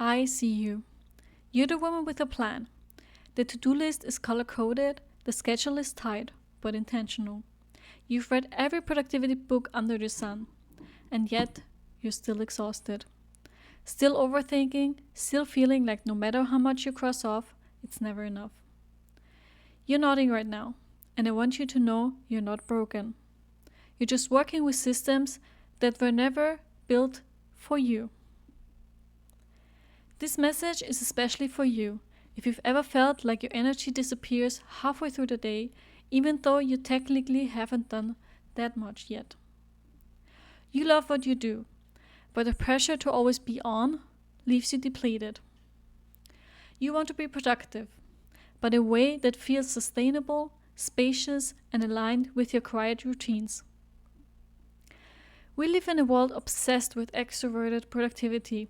I see you. You're the woman with a plan. The to-do list is color-coded, the schedule is tight, but intentional. You've read every productivity book under the sun, and yet you're still exhausted. Still overthinking, still feeling like no matter how much you cross off, it's never enough. You're nodding right now, and I want you to know you're not broken. You're just working with systems that were never built for you. This message is especially for you if you've ever felt like your energy disappears halfway through the day, even though you technically haven't done that much yet. You love what you do, but the pressure to always be on leaves you depleted. You want to be productive, but in a way that feels sustainable, spacious, and aligned with your quiet routines. We live in a world obsessed with extroverted productivity.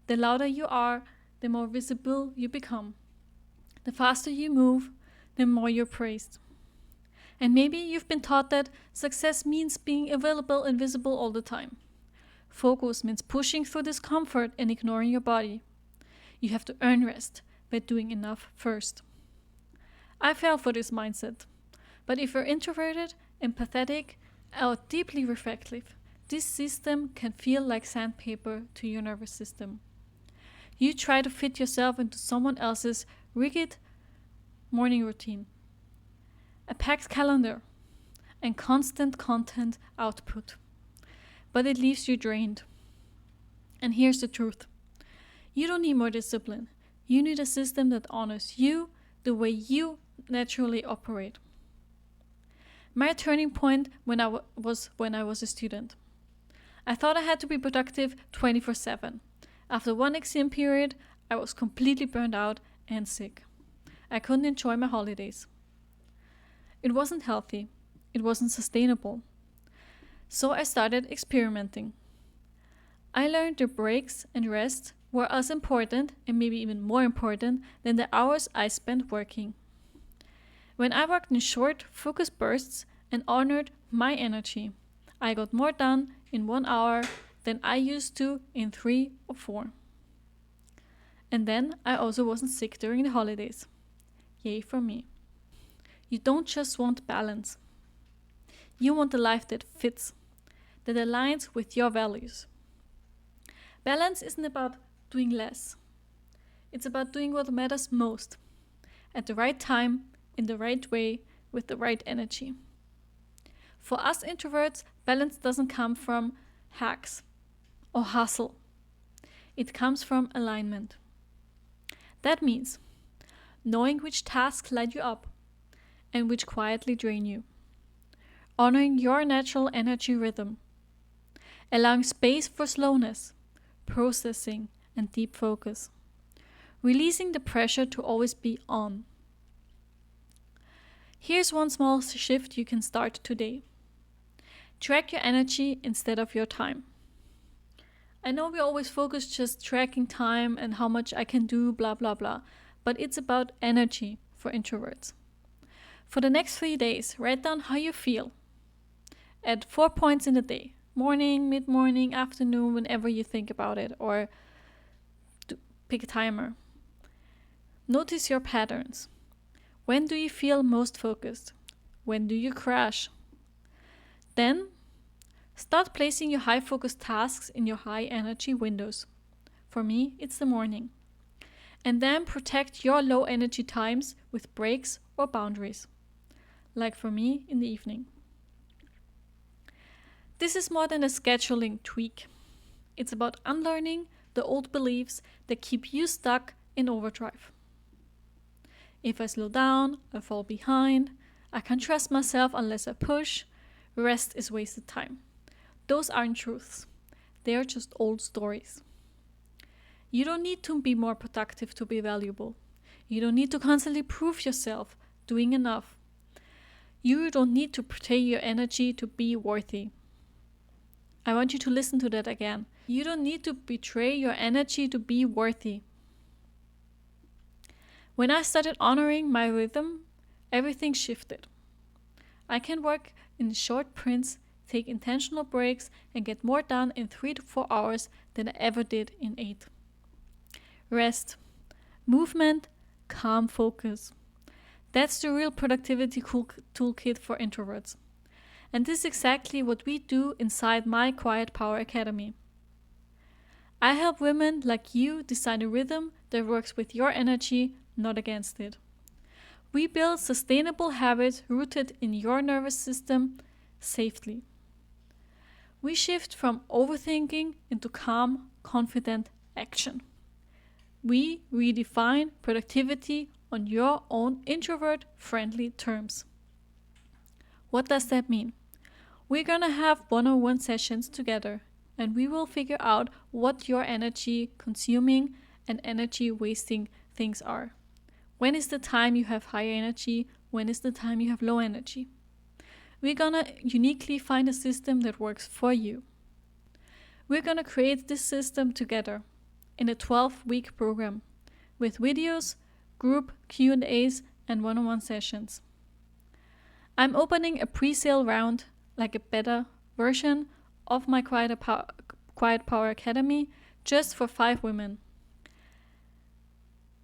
The louder you are, the more visible you become. The faster you move, the more you're praised. And maybe you've been taught that success means being available and visible all the time. Focus means pushing through discomfort and ignoring your body. You have to earn rest by doing enough first. I fell for this mindset. But if you're introverted, empathetic, or deeply reflective, this system can feel like sandpaper to your nervous system. You try to fit yourself into someone else's rigid morning routine, a packed calendar, and constant content output. But it leaves you drained. And here's the truth. You don't need more discipline. You need a system that honors you the way you naturally operate. My turning point was when I was a student. I thought I had to be productive 24/7. After one exam period, I was completely burned out and sick. I couldn't enjoy my holidays. It wasn't healthy. It wasn't sustainable. So I started experimenting. I learned that breaks and rest were as important, and maybe even more important, than the hours I spent working. When I worked in short, focused bursts and honored my energy, I got more done in 1 hour than I used to in 3 or 4. And then I also wasn't sick during the holidays. Yay for me. You don't just want balance. You want a life that fits, that aligns with your values. Balance isn't about doing less. It's about doing what matters most, at the right time, in the right way, with the right energy. For us introverts, balance doesn't come from hacks or hustle. It comes from alignment. That means knowing which tasks light you up and which quietly drain you. Honoring your natural energy rhythm. Allowing space for slowness, processing, and deep focus. Releasing the pressure to always be on. Here's one small shift you can start today. Track your energy instead of your time. I know we always focus just tracking time and how much I can do, blah, blah, blah, but it's about energy for introverts. For the next 3 days, write down how you feel at 4 points in the day. Morning, mid-morning, afternoon, whenever you think about it, or pick a timer. Notice your patterns. When do you feel most focused? When do you crash? Then, start placing your high-focus tasks in your high-energy windows. For me, it's the morning. And then protect your low-energy times with breaks or boundaries. Like for me, in the evening. This is more than a scheduling tweak. It's about unlearning the old beliefs that keep you stuck in overdrive. If I slow down, I fall behind. I can't trust myself unless I push. Rest is wasted time. Those aren't truths. They are just old stories. You don't need to be more productive to be valuable. You don't need to constantly prove yourself doing enough. You don't need to portray your energy to be worthy. I want you to listen to that again. You don't need to betray your energy to be worthy. When I started honoring my rhythm, everything shifted. I can work in short sprints, take intentional breaks, and get more done in 3 to 4 hours than I ever did in 8. rest, movement, calm focus. That's the real productivity toolkit for introverts. And this is exactly what we do inside my Quiet Power Academy. I help women like you design a rhythm that works with your energy, not against it. We build sustainable habits rooted in your nervous system safely. We shift from overthinking into calm, confident action. We redefine productivity on your own introvert-friendly terms. What does that mean? We're gonna have one-on-one sessions together, and we will figure out what your energy consuming and energy wasting things are. When is the time you have high energy? When is the time you have low energy? We're gonna uniquely find a system that works for you. We're gonna create this system together in a 12-week program with videos, group Q&As, and one-on-one sessions. I'm opening a pre-sale round, like a beta version of my Quiet Power Academy, just for 5 women.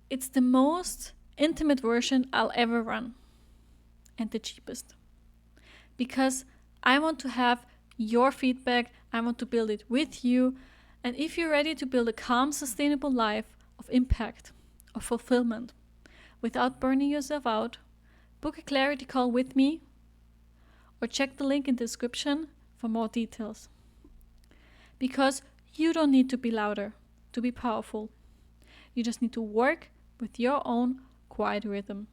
It's the most intimate version I'll ever run, and the cheapest. Because I want to have your feedback, I want to build it with you, and if you're ready to build a calm, sustainable life of impact, of fulfillment, without burning yourself out, book a clarity call with me, or check the link in the description for more details. Because you don't need to be louder to be powerful. You just need to work with your own quiet rhythm.